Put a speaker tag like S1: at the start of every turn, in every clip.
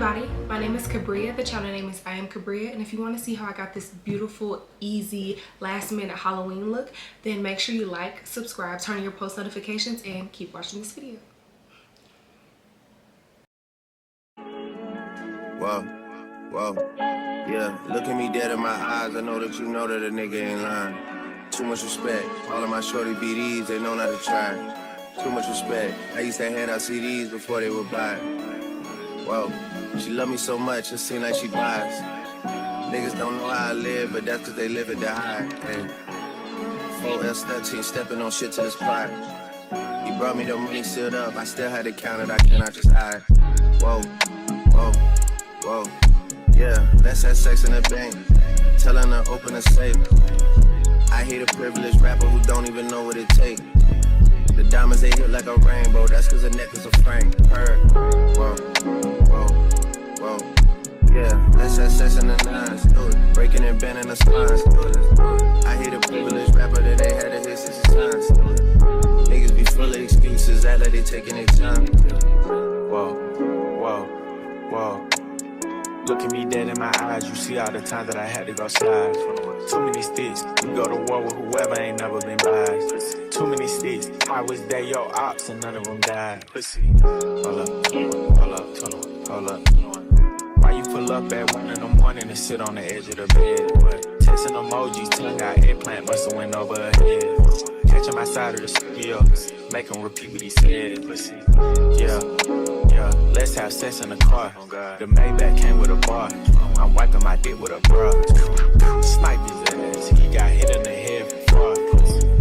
S1: everybody, my name is Cabria. The channel name is I Am Cabria, and if you want to see how I got this beautiful, easy, last minute Halloween look, then make sure you like, subscribe, turn on your post notifications, and keep watching this video.
S2: Whoa, whoa, yeah, look at me dead in my eyes, I know that you know that a nigga ain't lying. Too much respect, all of my shorty BDs, they know not to try. Too much respect, I used to hand out CDs before they would buy. Whoa, she love me so much, it seem like she buys. Niggas don't know how I live, but that's cause they live it to hide. Hey, 4S13, stepping on shit to this pride. He brought me the money sealed up, I still had to count it, I cannot just hide. Whoa, whoa, whoa, yeah, let's have sex in the bank. Telling her open a safe. I hate a privileged rapper who don't even know what it takes. The diamonds they hit like a rainbow, that's cause the necklace a frame. Heard. Whoa, whoa, whoa. Yeah, let's have sex in the nines. Do it. Breaking and bending the spines. Do it. I hate a privileged rapper that they had to hit 60 times. Do it. Niggas be full of excuses, act like they taking their time.
S3: Whoa, whoa, whoa. Look at me dead in my eyes, you see all the times that I had to go slide. Too many sticks, we go to war with whoever ain't never been biased. Too many sticks, I was there, your ops, and none of them died. Pussy, hold up, hold up, hold up. Why you pull up at 1 in the morning and sit on the edge of the bed? What? Texting emojis, tongue out, eggplant bustin' went over her head. Catching my side of the studio, make him repeat what he said. Pussy, yeah. Let's have sex in the car. The Maybach came with a bar. I'm wiping my dick with a brush. Snipe his ass. He got hit in the head before.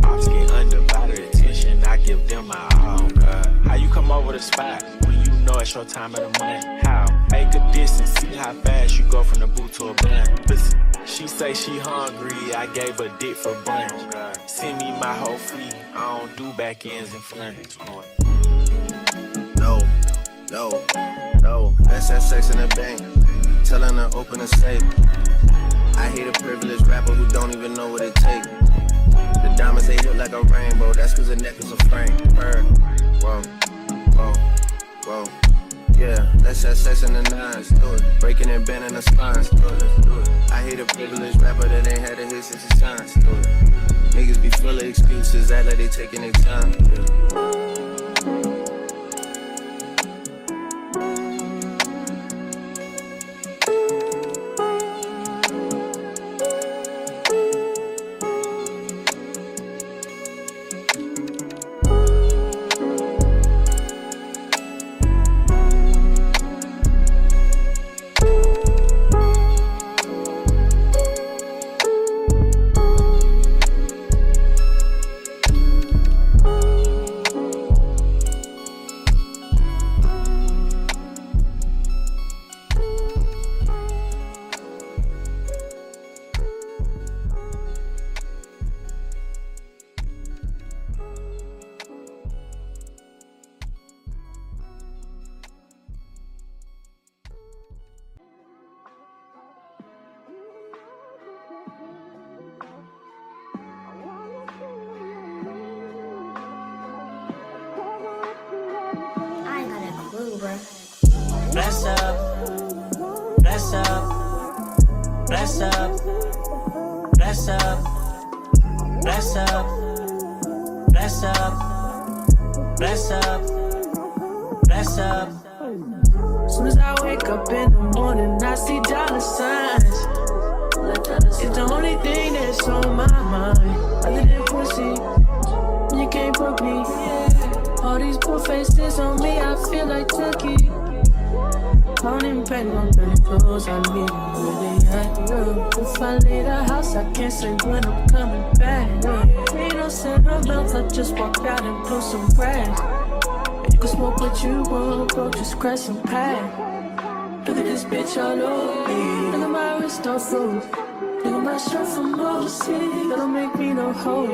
S3: Ops get undivided attention. I give them my all. How you come over the spot when you know it's your time of the month? How? Make a distance. See how fast you go from the boot to a blunt. Listen, she say she hungry. I gave her dick for brunch. Send me my whole fleet. I don't do back ends and fronts.
S2: No. No, no, let's have sex in the bank. Telling her open a safe. I hate a privileged rapper who don't even know what it takes. The diamonds they hit like a rainbow, that's cause the necklace a frame. Heard. Whoa, whoa, whoa. Yeah, let's have sex in the nines. Do it. Breaking and bending the spines. Do it, do it. I hate a privileged rapper that ain't had to hit 60 times. Do it. Niggas be full of excuses, act like they taking their time. Yeah.
S4: Bless up, bless up, bless up, bless up, bless up, bless up, bless up, bless up.
S5: Soon as I wake up in the morning, I see dollar signs. It's the only thing that's on my mind. Other than pussy, you can't put me. All these poor faces on me, I feel like Chucky. I don't even pay no dirty clothes, I need them where they at, girl. If I leave the house, I can't say when I'm coming back, girl. Ain't no sentiments, I just walked out and blew some grass. And you can smoke what you want, bro, just crash some pack. Look at this bitch all over me. Look at my wrist all froze. Look at my shirt from overseas. That don't make me no hoe.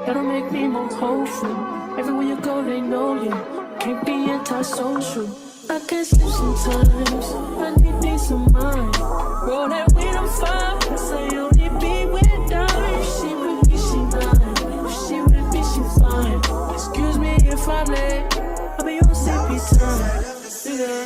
S5: That don't make me more hopeful. Everywhere you go, they know you. Can't be antisocial. I can't sleep sometimes. I need peace of mind. Roll that weed, I'm fine. I say only be with dime. If she with me, she mine. If she with me, she fine. Excuse me if I'm late. I'll be on CP time. Yeah.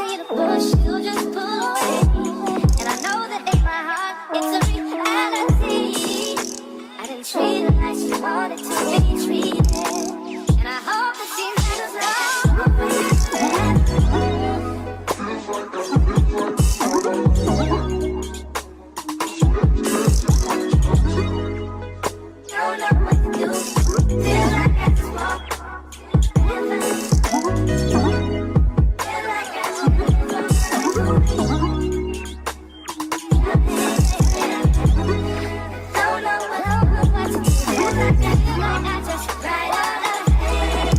S6: me to push, you just pull away. And I know that in my heart, it's a reality. I didn't treat her like she wanted to be treated. And I hope that she never don't know what to do. Feel like I just walk. Feel like I just don't know what to do. Feel like I just ride out of here.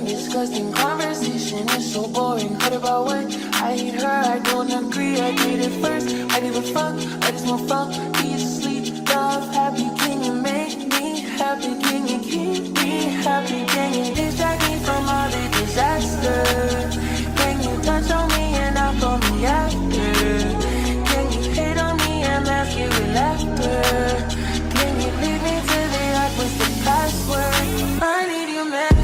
S5: Disgusting conversation is so boring. Heard about what? I hate her, I don't agree. I did it first, I give a fuck. I just want fuck, peace, sleep, love. Happy, can you make me happy? Can you keep me happy? Can you distract me from all the disaster? Can you touch on me and I'll call me after? Can you hate on me and mask it with laughter? Can you leave me to the yard with the password? I need you, man.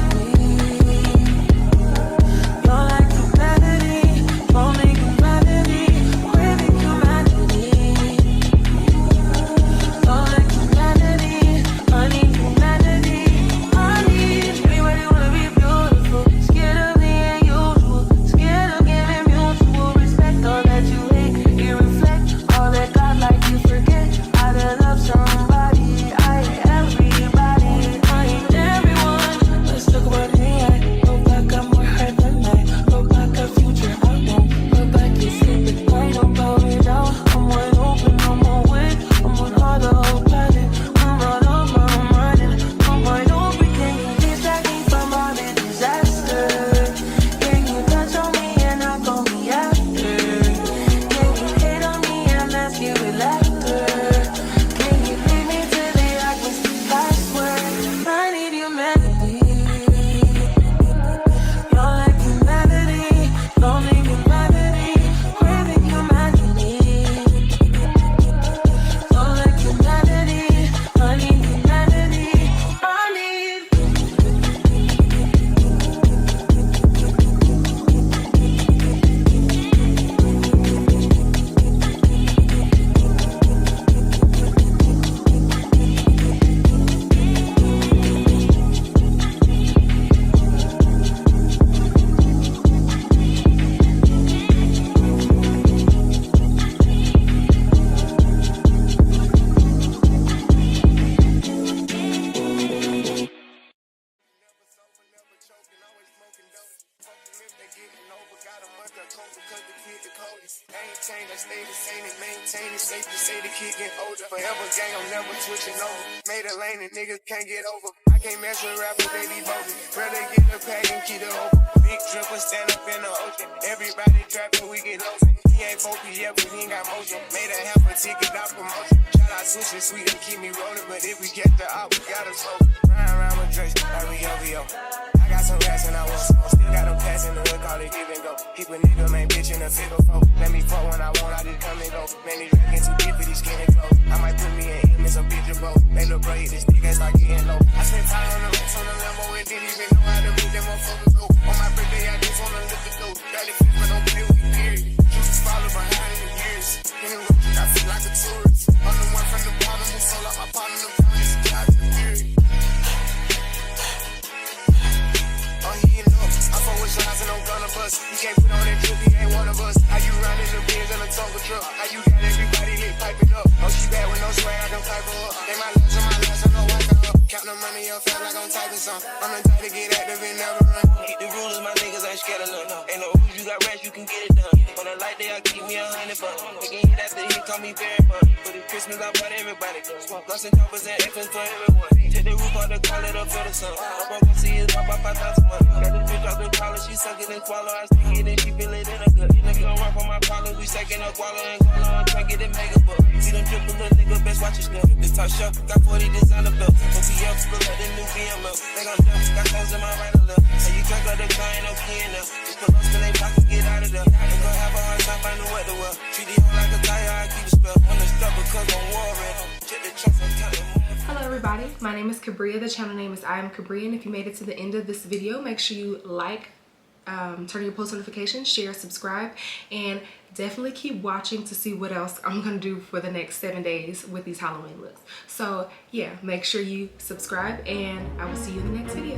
S2: say it's safe to say the kid get older. Forever gang, I'm never switching over. Made a lane and niggas can't get over. I can't mess with rappers, they be bogus. Brother get a pack and keep it open. Big dripper stand up in the ocean. Everybody trapping, we get lost. He ain't focused yet, but he ain't got motion. Made a half a ticket out promotion. Shout out Sushi Sweet and keep me rolling. But if we get the op, we gotta slow. Ride around with Drake, like we OVO. I got some rats and I want some. Still got them pass in the hood, call it give and go. Keep a nigga, man, bitch in a figure four. Let me fuck when I want, I just come and go. Man, these rackets too deep for these skinny clothes. I might put me in him in some bitch of both. They look bro, this nigga is like getting low. I spent time on the racks on the Lambo and didn't even know how to move them motherfuckers go. On my birthday, I just wanna lift the dough. Barely fit, but don't play with me, period. Juice follow behind in the years. In the road, I feel like a tourist. I'm the one from the bottom who sold out my partner, the promise, God, the period. Oh, he ain't up. I fuck with shots and I'm gonna bust. He can't put on that drip, he ain't one of us. How you rounding the bins in a Tonka truck? How you got everybody lit piping up? Oh, she bad with no swag, I can pipe her up. They my last and my last, I know wipe her up. Count the money up fast like I'm typing some. I'm the type to get active and never run.
S7: Keep the rulers, my niggas ain't scared of none. Ain't no rules, you got rats, you can get it done. When I like that, I keep me 100 bucks. Again, hit after he call me very fun. For the Christmas, I bought everybody. Gloss and choppers and effing for everyone. Take the roof out the call it up for the sun. I'm gonna see it drop by 5,000 months. Got this bitch off the collar, she suck it and swallow. I stick it and she feel it in her gut. Nigga don't run for my collar, we second up wallow and collar. I'm trying to get it mega buck. See them triple little nigga, best watch your step. This top shelf, got 40 designer belts. OTF, look like the new BML. Think I'm dumb, got clothes in my right and left. Hey, you drink up the car, ain't no key in there. Just put us in they pockets, get out of there. Ain't gonna have a hard time finding where to wear. Treat the hoe like a tire, I keep it spell. On the strap because I'm warring. Check the trunks, I'm counting more.
S1: Hello everybody, my name is Cabria. The channel name is I Am Cabria, and if you made it to the end of this video, make sure you like, turn your post notifications, share, subscribe, and definitely keep watching to see what else I'm gonna do for the next 7 days with these Halloween looks. So yeah, make sure you subscribe and I will see you in the next video.